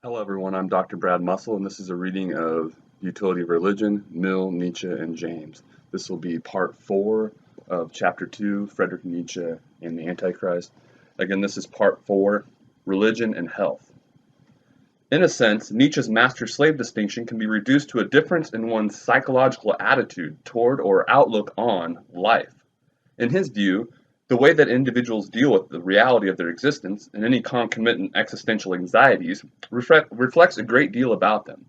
Hello everyone, I'm Dr. Brad Musil, and this is a reading of Utility of Religion, Mill, Nietzsche, and James. This will be part 4 of chapter 2, Friedrich Nietzsche and the Antichrist. Again, this is part 4, Religion and Health. In a sense, Nietzsche's master-slave distinction can be reduced to a difference in one's psychological attitude toward or outlook on life. In his view, the way that individuals deal with the reality of their existence and any concomitant existential anxieties reflects a great deal about them.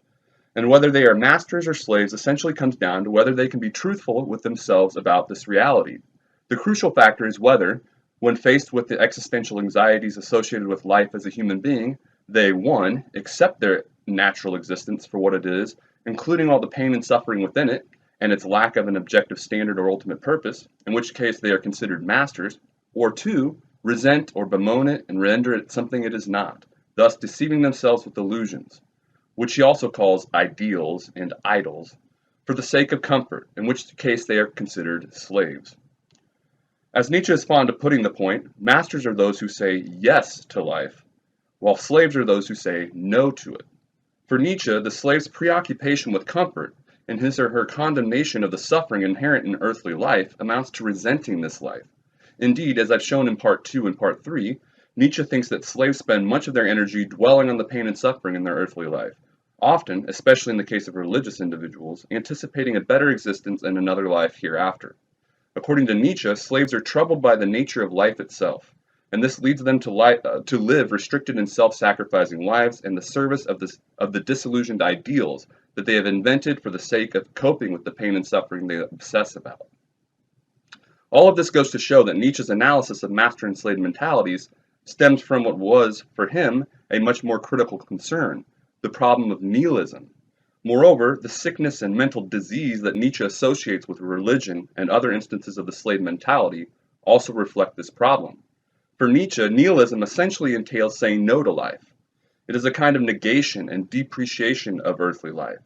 And whether they are masters or slaves essentially comes down to whether they can be truthful with themselves about this reality. The crucial factor is whether, when faced with the existential anxieties associated with life as a human being, they, 1, accept their natural existence for what it is, including all the pain and suffering within it, and its lack of an objective standard or ultimate purpose, in which case they are considered masters, or 2, resent or bemoan it and render it something it is not, thus deceiving themselves with illusions, which he also calls ideals and idols, for the sake of comfort, in which case they are considered slaves. As Nietzsche is fond of putting the point, masters are those who say yes to life, while slaves are those who say no to it. For Nietzsche, the slave's preoccupation with comfort and his or her condemnation of the suffering inherent in earthly life amounts to resenting this life. Indeed, as I've shown in part 2 and part 3, Nietzsche thinks that slaves spend much of their energy dwelling on the pain and suffering in their earthly life, often, especially in the case of religious individuals, anticipating a better existence and another life hereafter. According to Nietzsche, slaves are troubled by the nature of life itself, and this leads them to live restricted and self-sacrificing lives in the service of the disillusioned ideals that they have invented for the sake of coping with the pain and suffering they obsess about. All of this goes to show that Nietzsche's analysis of master and slave mentalities stems from what was, for him, a much more critical concern, the problem of nihilism. Moreover, the sickness and mental disease that Nietzsche associates with religion and other instances of the slave mentality also reflect this problem. For Nietzsche, nihilism essentially entails saying no to life. It is a kind of negation and depreciation of earthly life.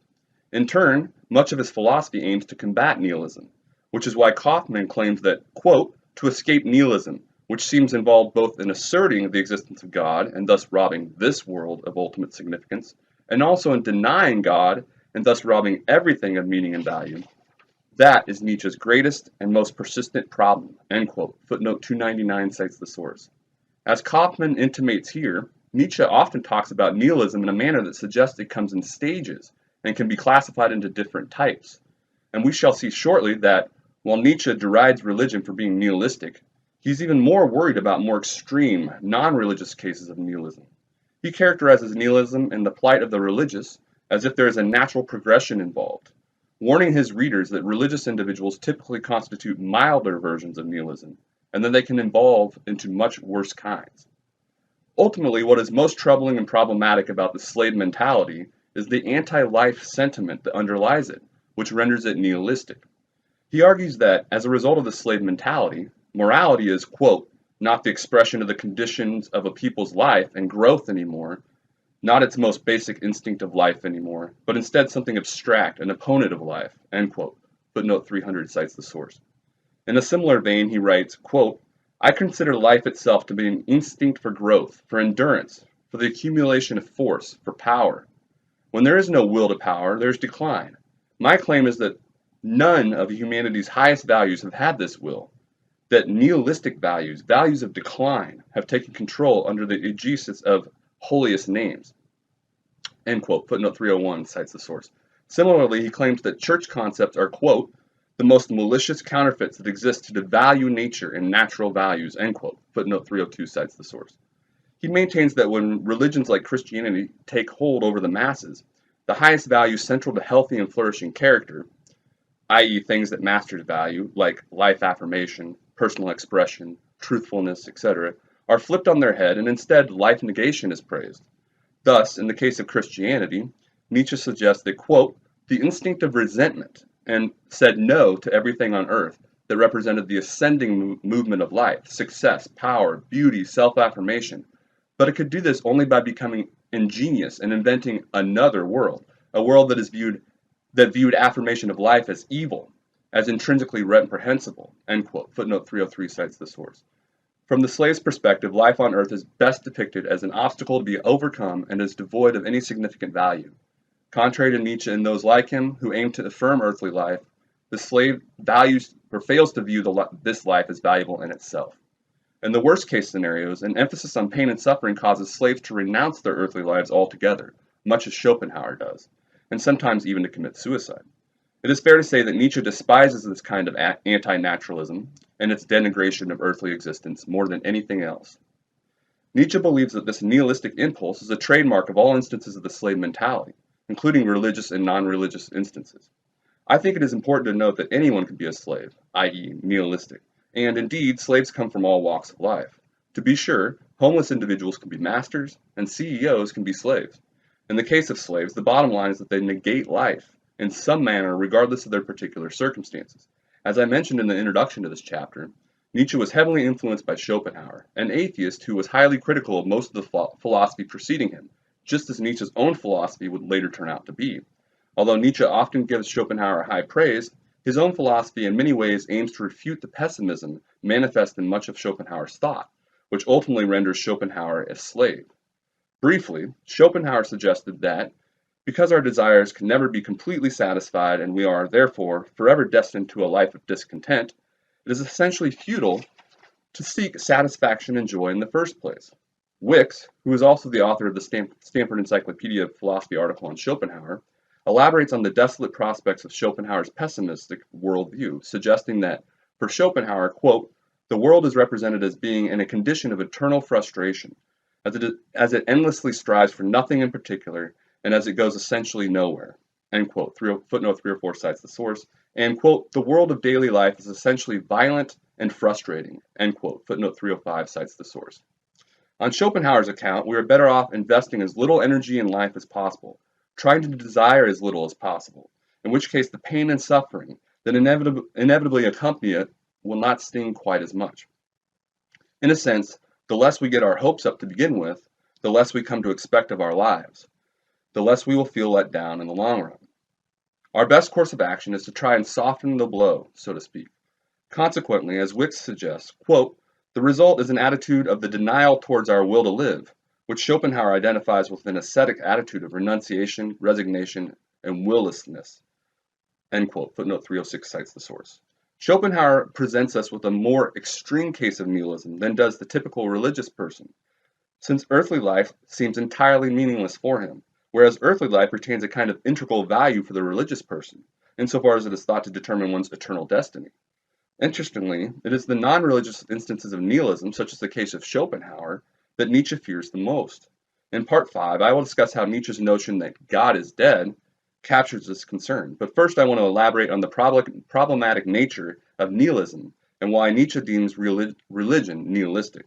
In turn, much of his philosophy aims to combat nihilism, which is why Kaufmann claims that, quote, to escape nihilism, which seems involved both in asserting the existence of God and thus robbing this world of ultimate significance, and also in denying God and thus robbing everything of meaning and value, that is Nietzsche's greatest and most persistent problem, end quote. Footnote 299 cites the source. As Kaufmann intimates here, Nietzsche often talks about nihilism in a manner that suggests it comes in stages and can be classified into different types. And we shall see shortly that, while Nietzsche derides religion for being nihilistic, he's even more worried about more extreme, non-religious cases of nihilism. He characterizes nihilism and the plight of the religious as if there is a natural progression involved, warning his readers that religious individuals typically constitute milder versions of nihilism, and that they can evolve into much worse kinds. Ultimately, what is most troubling and problematic about the slave mentality is the anti-life sentiment that underlies it, which renders it nihilistic. He argues that, as a result of the slave mentality, morality is, quote, not the expression of the conditions of a people's life and growth anymore, not its most basic instinct of life anymore, but instead something abstract, an opponent of life, end quote. Footnote 300 cites the source. In a similar vein, he writes, quote, I consider life itself to be an instinct for growth, for endurance, for the accumulation of force, for power. When there is no will to power, there is decline. My claim is that none of humanity's highest values have had this will, that nihilistic values, values of decline, have taken control under the aegis of holiest names. End quote. Footnote 301 cites the source. Similarly, he claims that church concepts are, quote, the most malicious counterfeits that exist to devalue nature and natural values, end quote. Footnote 302 cites the source. He maintains that when religions like Christianity take hold over the masses, the highest values central to healthy and flourishing character, i.e. things that masters value, like life affirmation, personal expression, truthfulness, etc., are flipped on their head and instead life negation is praised. Thus, in the case of Christianity, Nietzsche suggests that, quote, the instinct of resentment and said no to everything on earth that represented the ascending movement of life, success, power, beauty, self-affirmation, but it could do this only by becoming ingenious and inventing another world, a world that viewed affirmation of life as evil, as intrinsically reprehensible, end quote. Footnote 303 cites the source. From the slave's perspective, life on earth is best depicted as an obstacle to be overcome and is devoid of any significant value. Contrary to Nietzsche and those like him who aim to affirm earthly life, the slave values or fails to view this life as valuable in itself. In the worst case scenarios, an emphasis on pain and suffering causes slaves to renounce their earthly lives altogether, much as Schopenhauer does, and sometimes even to commit suicide. It is fair to say that Nietzsche despises this kind of anti-naturalism and its denigration of earthly existence more than anything else. Nietzsche believes that this nihilistic impulse is a trademark of all instances of the slave mentality, including religious and non-religious instances. I think it is important to note that anyone can be a slave, i.e., nihilistic, and indeed, slaves come from all walks of life. To be sure, homeless individuals can be masters, and CEOs can be slaves. In the case of slaves, the bottom line is that they negate life in some manner regardless of their particular circumstances. As I mentioned in the introduction to this chapter, Nietzsche was heavily influenced by Schopenhauer, an atheist who was highly critical of most of the philosophy preceding him, just as Nietzsche's own philosophy would later turn out to be. Although Nietzsche often gives Schopenhauer high praise, his own philosophy in many ways aims to refute the pessimism manifest in much of Schopenhauer's thought, which ultimately renders Schopenhauer a slave. Briefly, Schopenhauer suggested that because our desires can never be completely satisfied and we are, therefore, forever destined to a life of discontent, it is essentially futile to seek satisfaction and joy in the first place. Wicks, who is also the author of the Stanford Encyclopedia of Philosophy article on Schopenhauer, elaborates on the desolate prospects of Schopenhauer's pessimistic worldview, suggesting that, for Schopenhauer, quote, the world is represented as being in a condition of eternal frustration, as it endlessly strives for nothing in particular, and as it goes essentially nowhere, end quote. Footnote 3 or 4 cites the source, and, quote, the world of daily life is essentially violent and frustrating, end quote. Footnote 305 cites the source. On Schopenhauer's account, we are better off investing as little energy in life as possible, trying to desire as little as possible, in which case the pain and suffering that inevitably accompany it will not sting quite as much. In a sense, the less we get our hopes up to begin with, the less we come to expect of our lives, the less we will feel let down in the long run. Our best course of action is to try and soften the blow, so to speak. Consequently, as Wicks suggests, quote, the result is an attitude of the denial towards our will to live, which Schopenhauer identifies with an ascetic attitude of renunciation, resignation, and willlessness, end quote. Footnote 306 cites the source. Schopenhauer presents us with a more extreme case of nihilism than does the typical religious person, since earthly life seems entirely meaningless for him, whereas earthly life retains a kind of integral value for the religious person, insofar as it is thought to determine one's eternal destiny. Interestingly, it is the non-religious instances of nihilism, such as the case of Schopenhauer, that Nietzsche fears the most. In Part 5, I will discuss how Nietzsche's notion that God is dead captures this concern, but first I want to elaborate on the problematic nature of nihilism and why Nietzsche deems religion nihilistic.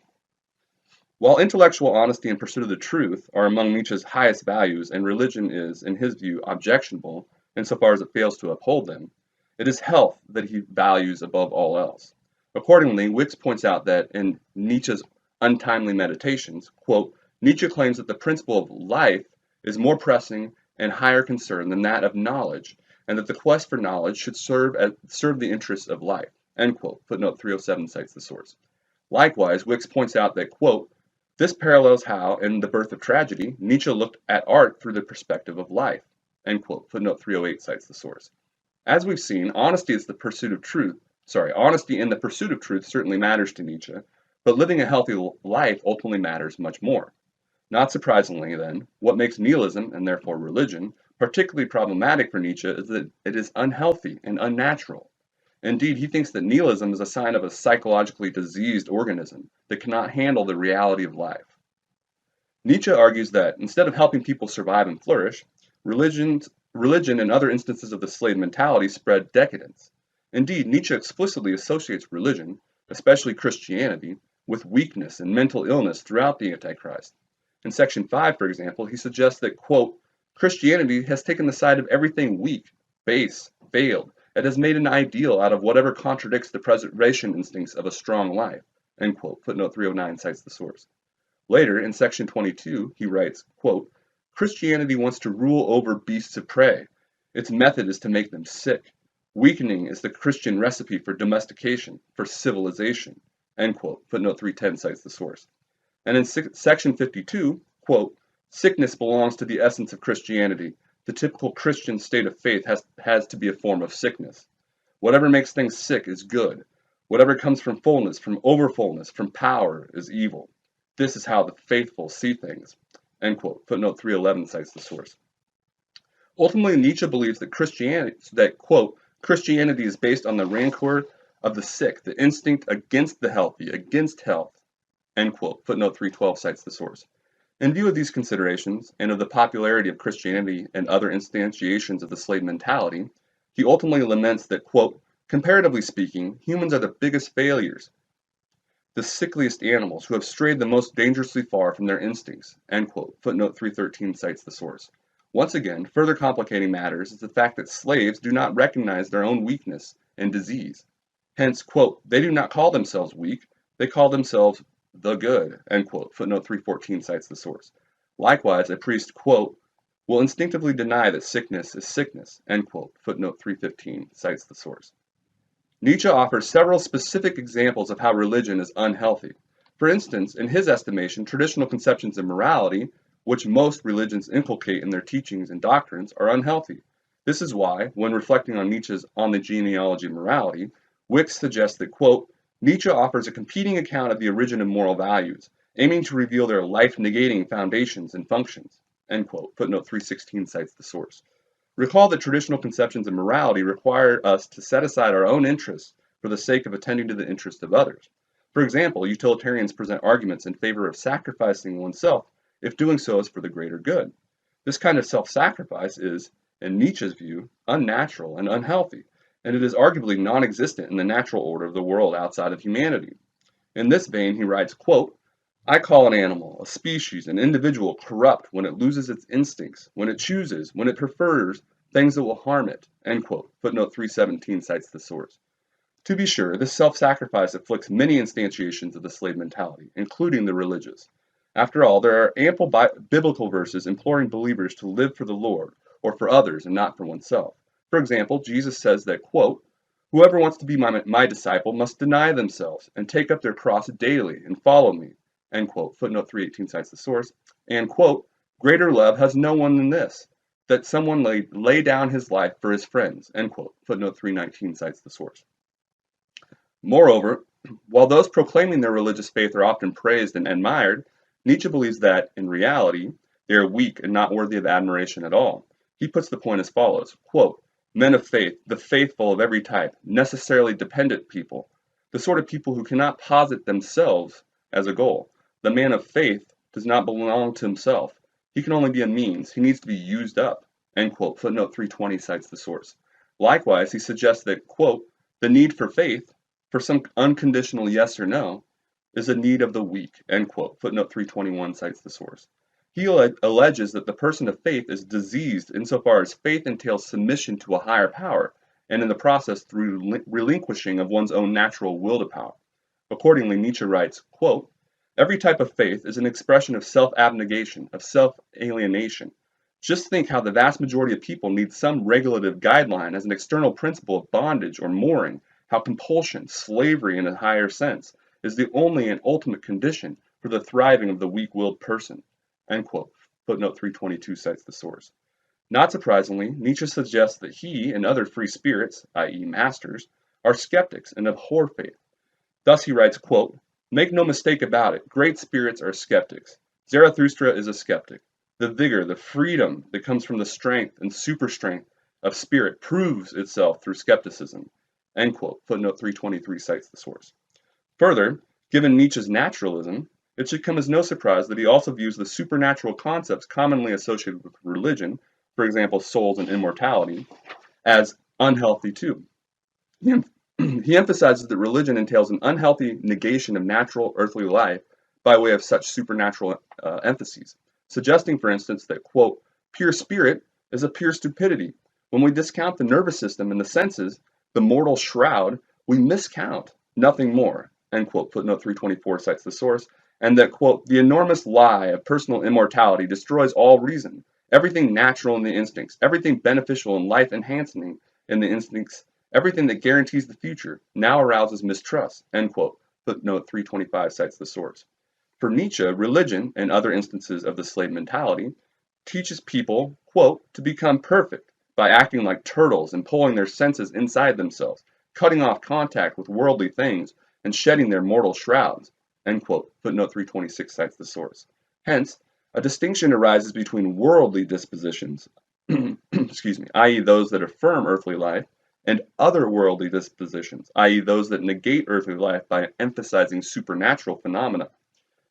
While intellectual honesty and pursuit of the truth are among Nietzsche's highest values, and religion is, in his view, objectionable insofar as it fails to uphold them, it is health that he values above all else. Accordingly, Wicks points out that in Nietzsche's Untimely Meditations, quote, Nietzsche claims that the principle of life is more pressing and higher concern than that of knowledge, and that the quest for knowledge should serve the interests of life, end quote. Footnote 307 cites the source. Likewise, Wicks points out that, quote, this parallels how, in The Birth of Tragedy, Nietzsche looked at art through the perspective of life, end quote. Footnote 308 cites the source. As we've seen, honesty in the pursuit of truth certainly matters to Nietzsche, but living a healthy life ultimately matters much more. Not surprisingly, then, what makes nihilism, and therefore religion, particularly problematic for Nietzsche is that it is unhealthy and unnatural. Indeed, he thinks that nihilism is a sign of a psychologically diseased organism that cannot handle the reality of life. Nietzsche argues that, instead of helping people survive and flourish, religion and other instances of the slave mentality spread decadence. Indeed, Nietzsche explicitly associates religion, especially Christianity, with weakness and mental illness throughout the Antichrist. In Section 5, for example, he suggests that, quote, Christianity has taken the side of everything weak, base, failed. It has made an ideal out of whatever contradicts the preservation instincts of a strong life, end quote. Footnote 309 cites the source. Later, in Section 22, he writes, quote, Christianity wants to rule over beasts of prey. Its method is to make them sick. Weakening is the Christian recipe for domestication, for civilization, end quote. Footnote 310 cites the source. And in section 52, quote, sickness belongs to the essence of Christianity. The typical Christian state of faith has to be a form of sickness. Whatever makes things sick is good. Whatever comes from fullness, from overfullness, from power is evil. This is how the faithful see things, end quote. Footnote 311 cites the source. Ultimately, Nietzsche believes that quote, Christianity is based on the rancor of the sick, the instinct against the healthy, against health, end quote. Footnote 312 cites the source. In view of these considerations, and of the popularity of Christianity and other instantiations of the slave mentality, he ultimately laments that, quote, comparatively speaking, humans are the biggest failures, the sickliest animals who have strayed the most dangerously far from their instincts, end quote. Footnote 313 cites the source. Once again, further complicating matters is the fact that slaves do not recognize their own weakness and disease. Hence, quote, they do not call themselves weak, they call themselves the good, end quote. Footnote 314 cites the source. Likewise, a priest, quote, will instinctively deny that sickness is sickness, end quote. Footnote 315 cites the source. Nietzsche offers several specific examples of how religion is unhealthy. For instance, in his estimation, traditional conceptions of morality, which most religions inculcate in their teachings and doctrines, are unhealthy. This is why, when reflecting on Nietzsche's On the Genealogy of Morality, Wicks suggests that, quote, Nietzsche offers a competing account of the origin of moral values, aiming to reveal their life-negating foundations and functions, end quote. Footnote 316 cites the source. Recall that traditional conceptions of morality require us to set aside our own interests for the sake of attending to the interests of others. For example, utilitarians present arguments in favor of sacrificing oneself if doing so is for the greater good. This kind of self-sacrifice is, in Nietzsche's view, unnatural and unhealthy, and it is arguably non-existent in the natural order of the world outside of humanity. In this vein, he writes, quote, I call an animal, a species, an individual corrupt when it loses its instincts, when it chooses, when it prefers things that will harm it, end quote. Footnote 317 cites the source. To be sure, this self-sacrifice afflicts many instantiations of the slave mentality, including the religious. After all, there are ample biblical verses imploring believers to live for the Lord, or for others and not for oneself. For example, Jesus says that, quote, whoever wants to be my disciple must deny themselves and take up their cross daily and follow me, end quote. Footnote 318 cites the source. And, quote, greater love has no one than this, that someone lay down his life for his friends, end quote. Footnote 319 cites the source. Moreover, while those proclaiming their religious faith are often praised and admired, Nietzsche believes that, in reality, they are weak and not worthy of admiration at all. He puts the point as follows, quote, men of faith, the faithful of every type, necessarily dependent people, the sort of people who cannot posit themselves as a goal. The man of faith does not belong to himself. He can only be a means. He needs to be used up, end quote. Footnote 320 cites the source. Likewise, he suggests that, quote, the need for faith, for some unconditional yes or no, is a need of the weak, end quote. Footnote 321 cites the source. He alleges that the person of faith is diseased insofar as faith entails submission to a higher power, and in the process through relinquishing of one's own natural will to power. Accordingly, Nietzsche writes, quote, every type of faith is an expression of self-abnegation, of self-alienation. Just think how the vast majority of people need some regulative guideline as an external principle of bondage or mooring, how compulsion, slavery in a higher sense, is the only and ultimate condition for the thriving of the weak-willed person, end quote. Footnote 322 cites the source. Not surprisingly, Nietzsche suggests that he and other free spirits, i.e. masters, are skeptics and abhor faith. Thus he writes, quote, make no mistake about it, great spirits are skeptics. Zarathustra is a skeptic. The vigor, the freedom that comes from the strength and super strength of spirit proves itself through skepticism, end quote. Footnote 323 cites the source. Further, given Nietzsche's naturalism, it should come as no surprise that he also views the supernatural concepts commonly associated with religion, for example, souls and immortality, as unhealthy too. He emphasizes that religion entails an unhealthy negation of natural earthly life by way of such supernatural emphases, suggesting, for instance, that, quote, pure spirit is a pure stupidity. When we discount the nervous system and the senses, the mortal shroud, we miscount, nothing more, end quote. Footnote 324 cites the source, and that, quote, the enormous lie of personal immortality destroys all reason, everything natural in the instincts, everything beneficial and life-enhancing in the instincts, everything that guarantees the future now arouses mistrust, end quote. Footnote 325 cites the source. For Nietzsche, religion, and other instances of the slave mentality, teaches people, quote, to become perfect by acting like turtles and pulling their senses inside themselves, cutting off contact with worldly things, and shedding their mortal shrouds, end quote. Footnote 326 cites the source. Hence, a distinction arises between worldly dispositions, excuse me, i.e. those that affirm earthly life, and otherworldly dispositions, i.e. those that negate earthly life by emphasizing supernatural phenomena.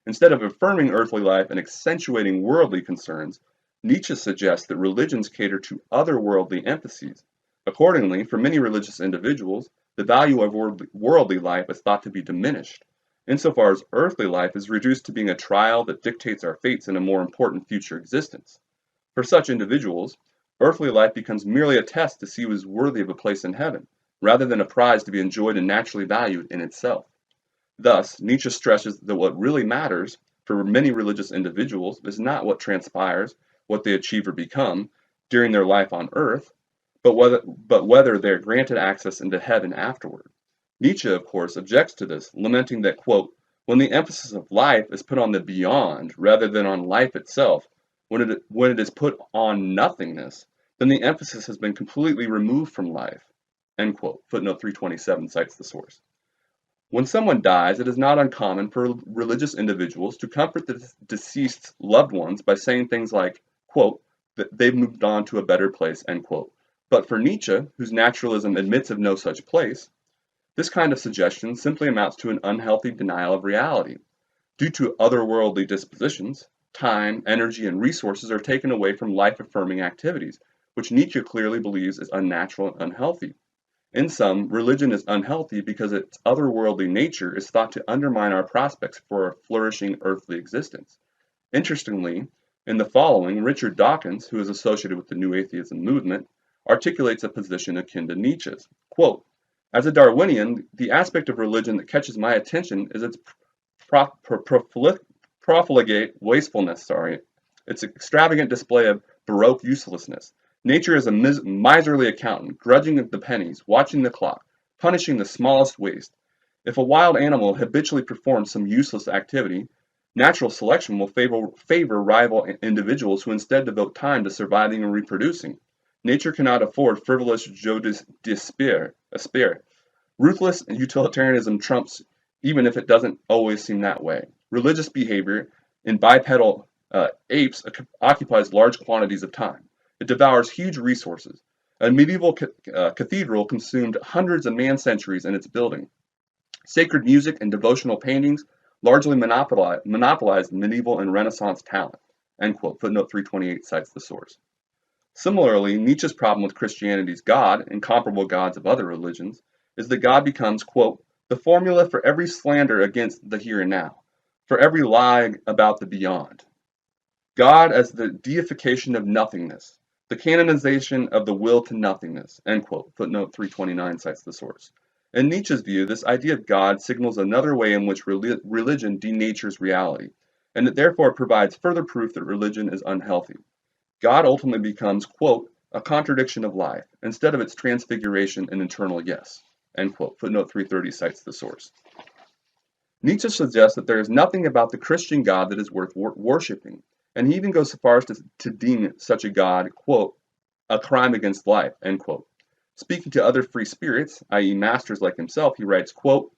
Instead of affirming earthly life and accentuating worldly concerns, Nietzsche suggests that religions cater to otherworldly emphases. Accordingly, for many religious individuals, the value of worldly life is thought to be diminished, insofar as earthly life is reduced to being a trial that dictates our fates in a more important future existence. For such individuals, earthly life becomes merely a test to see who is worthy of a place in heaven, rather than a prize to be enjoyed and naturally valued in itself. Thus, Nietzsche stresses that what really matters for many religious individuals is not what transpires, what they achieve or become during their life on earth, but whether they are granted access into heaven afterward. Nietzsche, of course, objects to this, lamenting that, quote, when the emphasis of life is put on the beyond rather than on life itself, when it is put on nothingness, then the emphasis has been completely removed from life, end quote. Footnote 327 cites the source. When someone dies, it is not uncommon for religious individuals to comfort the deceased's loved ones by saying things like, quote, that they've moved on to a better place, end quote. But for Nietzsche, whose naturalism admits of no such place, this kind of suggestion simply amounts to an unhealthy denial of reality. Due to otherworldly dispositions, time, energy, and resources are taken away from life-affirming activities, which Nietzsche clearly believes is unnatural and unhealthy. In sum, religion is unhealthy because its otherworldly nature is thought to undermine our prospects for a flourishing earthly existence. Interestingly, in the following, Richard Dawkins, who is associated with the New Atheism movement, articulates a position akin to Nietzsche's. Quote, as a Darwinian, the aspect of religion that catches my attention is its profligate wastefulness, its extravagant display of Baroque uselessness. Nature is a miserly accountant, grudging the pennies, watching the clock, punishing the smallest waste. If a wild animal habitually performs some useless activity, natural selection will favor rival individuals who instead devote time to surviving and reproducing. Nature cannot afford frivolous jeux d'esprit. Ruthless utilitarianism trumps, even if it doesn't always seem that way. Religious behavior in bipedal apes occupies large quantities of time. It devours huge resources. A medieval cathedral consumed hundreds of man-centuries in its building. Sacred music and devotional paintings largely monopolized medieval and Renaissance talent. End quote. Footnote 328 cites the source. Similarly, Nietzsche's problem with Christianity's God and comparable gods of other religions is that God becomes, quote, the formula for every slander against the here and now, for every lie about the beyond. God as the deification of nothingness, the canonization of the will to nothingness, end quote. Footnote 329 cites the source. In Nietzsche's view, this idea of God signals another way in which religion denatures reality, and it therefore provides further proof that religion is unhealthy. God ultimately becomes, quote, a contradiction of life, instead of its transfiguration and eternal yes, end quote. Footnote 330 cites the source. Nietzsche suggests that there is nothing about the Christian God that is worth worshipping, and he even goes so far as to deem such a God, quote, a crime against life, end quote. Speaking to other free spirits, i.e. masters like himself, he writes, quote,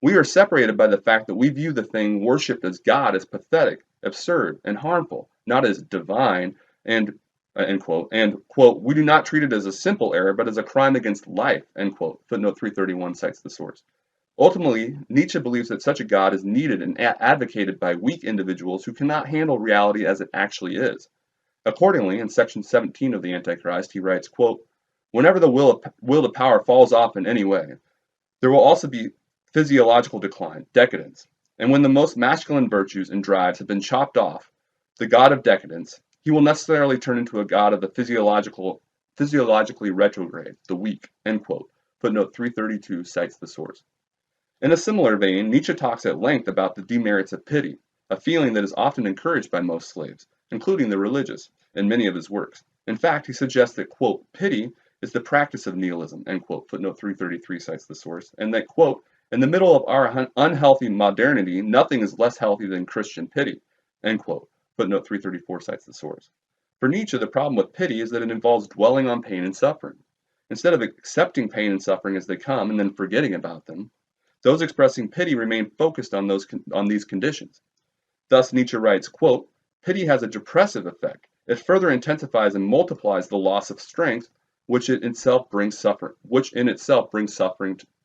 we are separated by the fact that we view the thing worshipped as God as pathetic, absurd, and harmful, not as divine, and end quote, and, quote, we do not treat it as a simple error, but as a crime against life, end quote. Footnote 331 cites the source. Ultimately, Nietzsche believes that such a God is needed and advocated by weak individuals who cannot handle reality as it actually is. Accordingly, in section 17 of the Antichrist, he writes, quote, whenever the will to power falls off in any way, there will also be physiological decline, decadence. And when the most masculine virtues and drives have been chopped off, the God of decadence, he will necessarily turn into a God of the physiologically retrograde, the weak, end quote. Footnote 332 cites the source. In a similar vein, Nietzsche talks at length about the demerits of pity, a feeling that is often encouraged by most slaves, including the religious, in many of his works. In fact, he suggests that, quote, pity is the practice of nihilism, end quote. Footnote 333 cites the source, and that, quote, In the middle of our unhealthy modernity, nothing is less healthy than Christian pity, end quote. Footnote 334 cites the source. For Nietzsche, the problem with pity is that it involves dwelling on pain and suffering. Instead of accepting pain and suffering as they come and then forgetting about them, those expressing pity remain focused on these conditions. Thus, Nietzsche writes, quote, "Pity has a depressive effect. It further intensifies and multiplies the loss of strength, which in itself brings suffering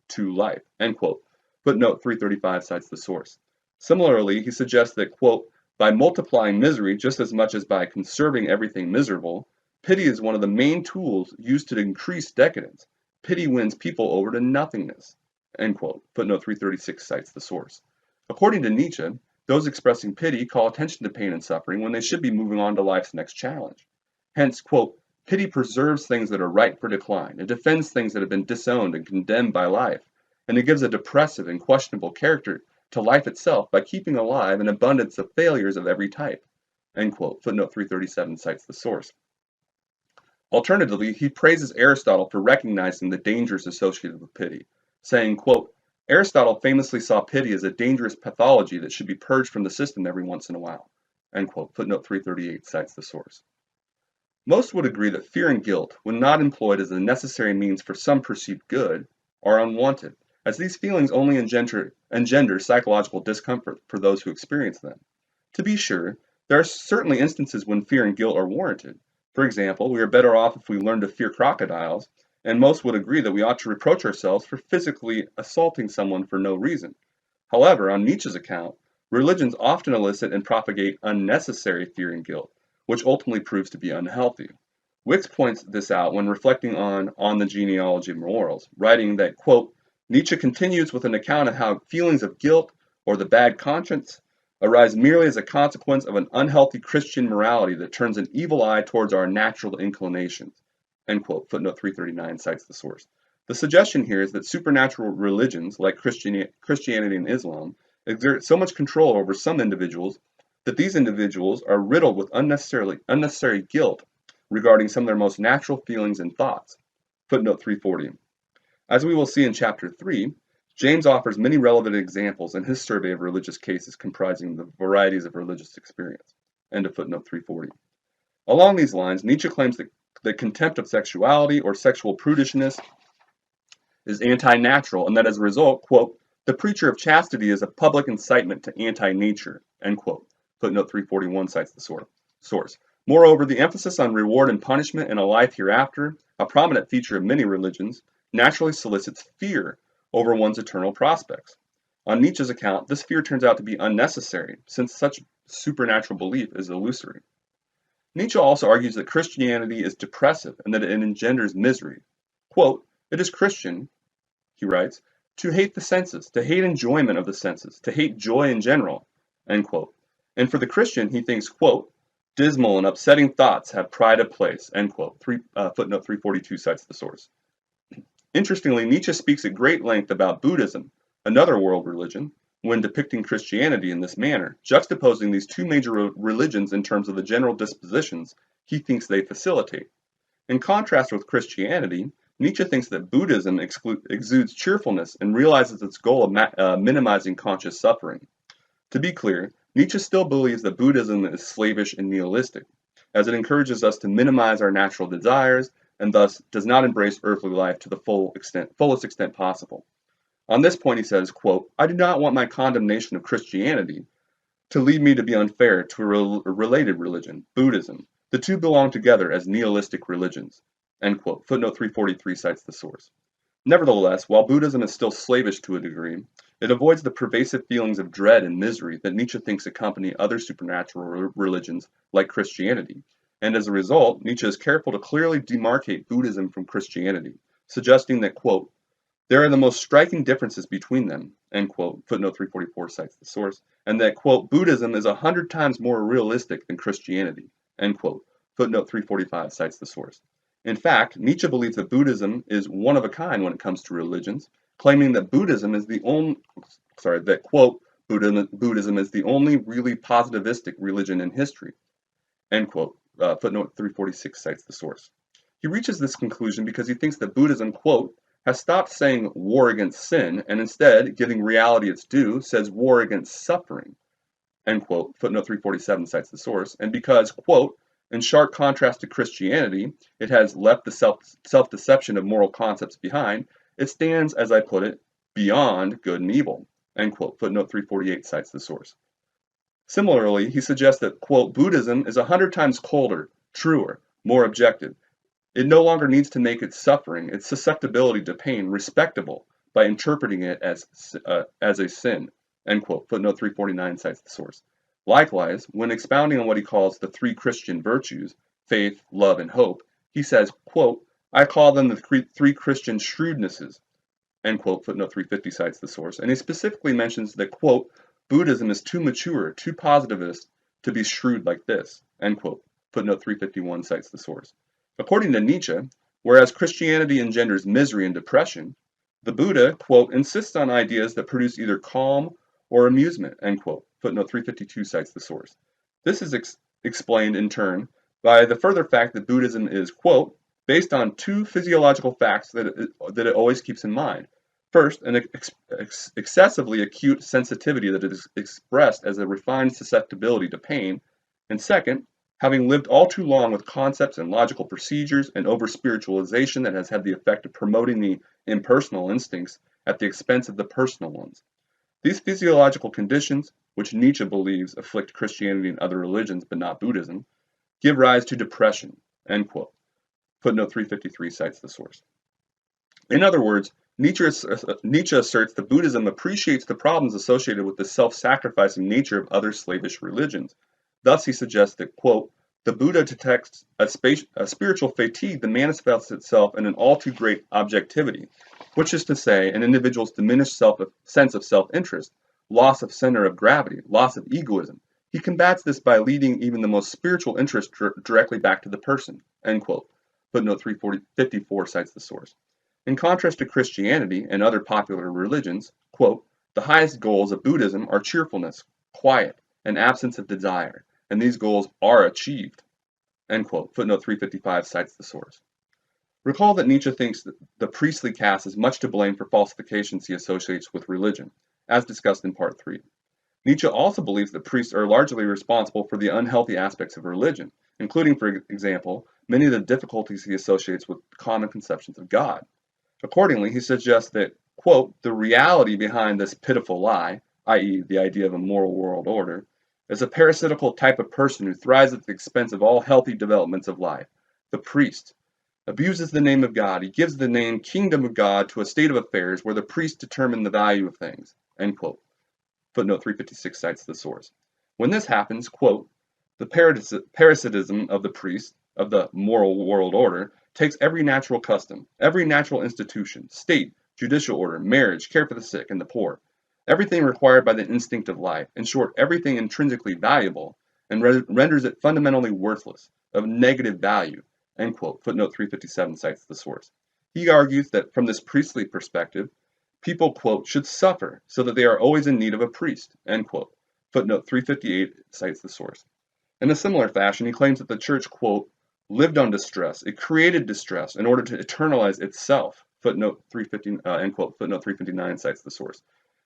to life." End quote. Footnote 335 cites the source. Similarly, he suggests that, quote, "By multiplying misery just as much as by conserving everything miserable, pity is one of the main tools used to increase decadence. Pity wins people over to nothingness." End quote. Footnote 336 cites the source. According to Nietzsche, those expressing pity call attention to pain and suffering when they should be moving on to life's next challenge. Hence, quote, "Pity preserves things that are ripe for decline. It defends things that have been disowned and condemned by life. And it gives a depressive and questionable character to life itself by keeping alive an abundance of failures of every type." End quote. Footnote 337 cites the source. Alternatively, he praises Aristotle for recognizing the dangers associated with pity, saying, quote, "Aristotle famously saw pity as a dangerous pathology that should be purged from the system every once in a while." End quote. Footnote 338 cites the source. Most would agree that fear and guilt, when not employed as a necessary means for some perceived good, are unwanted, as these feelings only engender psychological discomfort for those who experience them. To be sure, there are certainly instances when fear and guilt are warranted. For example, we are better off if we learn to fear crocodiles, and most would agree that we ought to reproach ourselves for physically assaulting someone for no reason. However, on Nietzsche's account, religions often elicit and propagate unnecessary fear and guilt, which ultimately proves to be unhealthy. Wicks points this out when reflecting on the genealogy of morals, writing that, quote, "Nietzsche continues with an account of how feelings of guilt or the bad conscience arise merely as a consequence of an unhealthy Christian morality that turns an evil eye towards our natural inclinations." End quote. Footnote 339 cites the source. The suggestion here is that supernatural religions like Christianity and Islam exert so much control over some individuals that these individuals are riddled with unnecessary guilt regarding some of their most natural feelings and thoughts. Footnote 340. As we will see in Chapter 3, James offers many relevant examples in his survey of religious cases comprising the varieties of religious experience. End of footnote 340. Along these lines, Nietzsche claims that the contempt of sexuality or sexual prudishness is anti-natural, and that as a result, quote, "The preacher of chastity is a public incitement to anti-nature," end quote. Footnote 341 cites the source. Moreover, the emphasis on reward and punishment in a life hereafter, a prominent feature of many religions, naturally solicits fear over one's eternal prospects. On Nietzsche's account, this fear turns out to be unnecessary, since such supernatural belief is illusory. Nietzsche also argues that Christianity is depressive and that it engenders misery. Quote, "It is Christian," he writes, "to hate the senses, to hate enjoyment of the senses, to hate joy in general," end quote. And for the Christian, he thinks, quote, "Dismal and upsetting thoughts have pride of place," end quote. Footnote 342 cites the source. Interestingly, Nietzsche speaks at great length about Buddhism, another world religion, when depicting Christianity in this manner, juxtaposing these two major religions in terms of the general dispositions he thinks they facilitate. In contrast with Christianity, Nietzsche thinks that Buddhism exudes cheerfulness and realizes its goal of minimizing conscious suffering. To be clear, Nietzsche still believes that Buddhism is slavish and nihilistic, as it encourages us to minimize our natural desires and thus does not embrace earthly life to the fullest extent possible. On this point, he says, quote, "I do not want my condemnation of Christianity to lead me to be unfair to a related religion, Buddhism. The two belong together as nihilistic religions." End quote. Footnote 343 cites the source. Nevertheless, while Buddhism is still slavish to a degree, it avoids the pervasive feelings of dread and misery that Nietzsche thinks accompany other supernatural religions like Christianity. And as a result, Nietzsche is careful to clearly demarcate Buddhism from Christianity, suggesting that, quote, "There are the most striking differences between them," end quote. Footnote 344 cites the source, and that, quote, "Buddhism is 100 times more realistic than Christianity," end quote. Footnote 345 cites the source. In fact, Nietzsche believes that Buddhism is one of a kind when it comes to religions, claiming that Buddhism is quote, Buddhism is the only really positivistic religion in history, end quote. Footnote 346 cites the source. He reaches this conclusion because he thinks that Buddhism, quote, has stopped saying war against sin and instead, giving reality its due, says war against suffering, end quote. Footnote 347 cites the source. And because, quote, in sharp contrast to Christianity, it has left the self-deception of moral concepts behind, it stands, as I put it, beyond good and evil, end quote. Footnote 348 cites the source. Similarly, he suggests that, quote, Buddhism is 100 times colder, truer, more objective. It no longer needs to make its suffering, its susceptibility to pain, respectable by interpreting it as a sin, end quote. Footnote 349 cites the source. Likewise, when expounding on what he calls the three Christian virtues, faith, love, and hope, he says, quote, I call them the three Christian shrewdnesses, end quote. Footnote 350 cites the source. And he specifically mentions that, quote, Buddhism is too mature, too positivist to be shrewd like this, end quote. Footnote 351 cites the source. According to Nietzsche, whereas Christianity engenders misery and depression, the Buddha, quote, insists on ideas that produce either calm or amusement, end quote. Footnote 352 cites the source. This is explained in turn by the further fact that Buddhism is, quote, based on two physiological facts that it always keeps in mind. First, an excessively acute sensitivity that is expressed as a refined susceptibility to pain, and second, having lived all too long with concepts and logical procedures and over-spiritualization that has had the effect of promoting the impersonal instincts at the expense of the personal ones. These physiological conditions, which Nietzsche believes afflict Christianity and other religions but not Buddhism, give rise to depression, end quote. Footnote 353 cites the source. In other words, Nietzsche asserts that Buddhism appreciates the problems associated with the self-sacrificing nature of other slavish religions. Thus, he suggests that, quote, the Buddha detects a spiritual fatigue that manifests itself in an all too great objectivity, which is to say, an individual's diminished sense of self-interest, loss of center of gravity, loss of egoism. He combats this by leading even the most spiritual interest directly back to the person, end quote. Footnote 354 cites the source. In contrast to Christianity and other popular religions, quote, the highest goals of Buddhism are cheerfulness, quiet, and absence of desire, and these goals are achieved, end quote. Footnote 355 cites the source. Recall that Nietzsche thinks that the priestly caste is much to blame for falsifications he associates with religion, as discussed in Part 3. Nietzsche also believes that priests are largely responsible for the unhealthy aspects of religion, including, for example, many of the difficulties he associates with common conceptions of God. Accordingly, he suggests that, quote, the reality behind this pitiful lie, i.e., the idea of a moral world order, is a parasitical type of person who thrives at the expense of all healthy developments of life. The priest abuses the name of God. He gives the name kingdom of God to a state of affairs where the priests determine the value of things, end quote. Footnote 356 cites the source. When this happens, quote, the parasitism of the priest, of the moral world order, takes every natural custom, every natural institution, state, judicial order, marriage, care for the sick and the poor, everything required by the instinct of life, in short, everything intrinsically valuable, and renders it fundamentally worthless, of negative value, end quote. Footnote 357 cites the source. He argues that from this priestly perspective, people, quote, should suffer so that they are always in need of a priest, end quote. Footnote 358 cites the source. In a similar fashion, he claims that the church, quote, lived on distress. It created distress in order to eternalize itself. Footnote 350, end quote. Footnote 359 cites the source.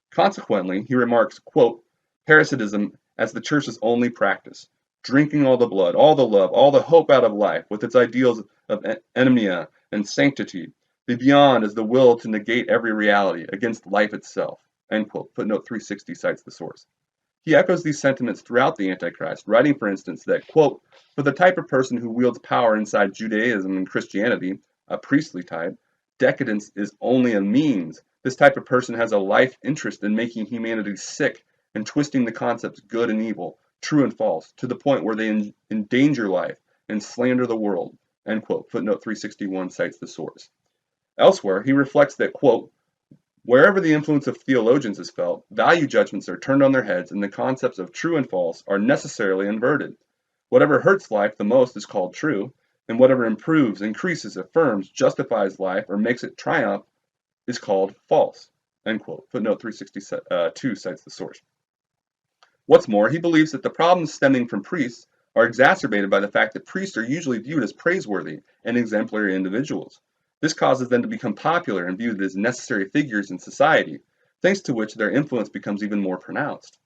Consequently, he remarks, quote, parasitism as the church's only practice, drinking all the blood, all the love, all the hope out of life, with its ideals of enmia and sanctity. The beyond is the will to negate every reality against life itself, end quote. Footnote 360 cites the source. He echoes these sentiments throughout the Antichrist, writing, for instance, that, quote, for the type of person who wields power inside Judaism and Christianity, a priestly type, decadence is only a means. This type of person has a life interest in making humanity sick and twisting the concepts good and evil, true and false, to the point where they endanger life and slander the world, end quote. Footnote 361 cites the source. Elsewhere, he reflects that, quote, wherever the influence of theologians is felt, value judgments are turned on their heads and the concepts of true and false are necessarily inverted. Whatever hurts life the most is called true, and whatever improves, increases, affirms, justifies life, or makes it triumph is called false, end quote. Footnote 362 cites the source. What's more, he believes that the problems stemming from priests are exacerbated by the fact that priests are usually viewed as praiseworthy and exemplary individuals. This causes them to become popular and viewed as necessary figures in society, thanks to which their influence becomes even more pronounced.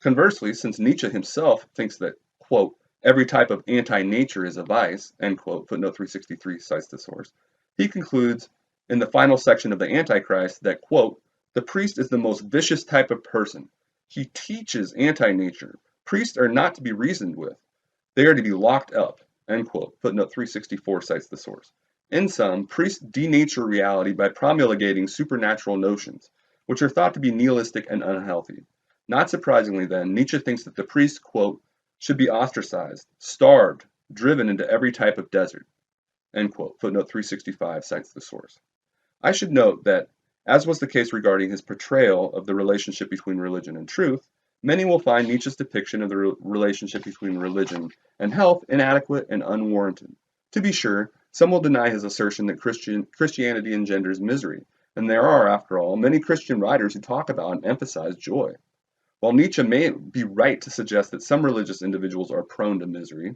Conversely, since Nietzsche himself thinks that, quote, every type of anti-nature is a vice, end quote, footnote 363 cites the source, he concludes in the final section of the Antichrist that, quote, the priest is the most vicious type of person. He teaches anti-nature. Priests are not to be reasoned with. They are to be locked up, end quote, footnote 364 cites the source. In sum, priests denature reality by promulgating supernatural notions, which are thought to be nihilistic and unhealthy. Not surprisingly, then, Nietzsche thinks that the priest, quote, should be ostracized, starved, driven into every type of desert, end quote. Footnote 365 cites the source. I should note that, as was the case regarding his portrayal of the relationship between religion and truth, many will find Nietzsche's depiction of the relationship between religion and health inadequate and unwarranted. To be sure, some will deny his assertion that Christianity engenders misery, and there are, after all, many Christian writers who talk about and emphasize joy. While Nietzsche may be right to suggest that some religious individuals are prone to misery,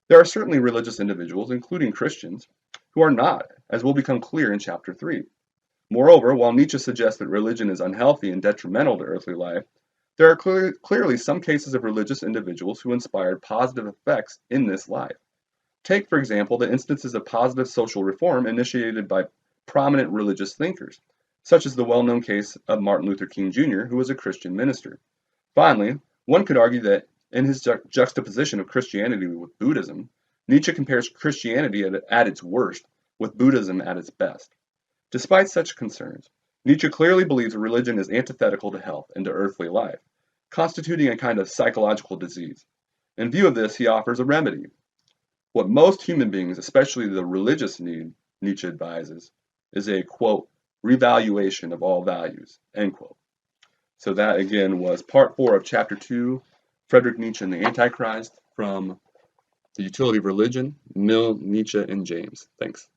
there are certainly religious individuals, including Christians, who are not, as will become clear in Chapter 3. Moreover, while Nietzsche suggests that religion is unhealthy and detrimental to earthly life, there are clearly some cases of religious individuals who inspired positive effects in this life. Take, for example, the instances of positive social reform initiated by prominent religious thinkers, such as the well-known case of Martin Luther King Jr., who was a Christian minister. Finally, one could argue that in his juxtaposition of Christianity with Buddhism, Nietzsche compares Christianity at its worst with Buddhism at its best. Despite such concerns, Nietzsche clearly believes religion is antithetical to health and to earthly life, constituting a kind of psychological disease. In view of this, he offers a remedy. What most human beings, especially the religious, need, Nietzsche advises, is a, quote, revaluation of all values, end quote. So that, again, was part 4 of Chapter 2, Friedrich Nietzsche and the Antichrist, from The Utility of Religion, Mill, Nietzsche, and James. Thanks.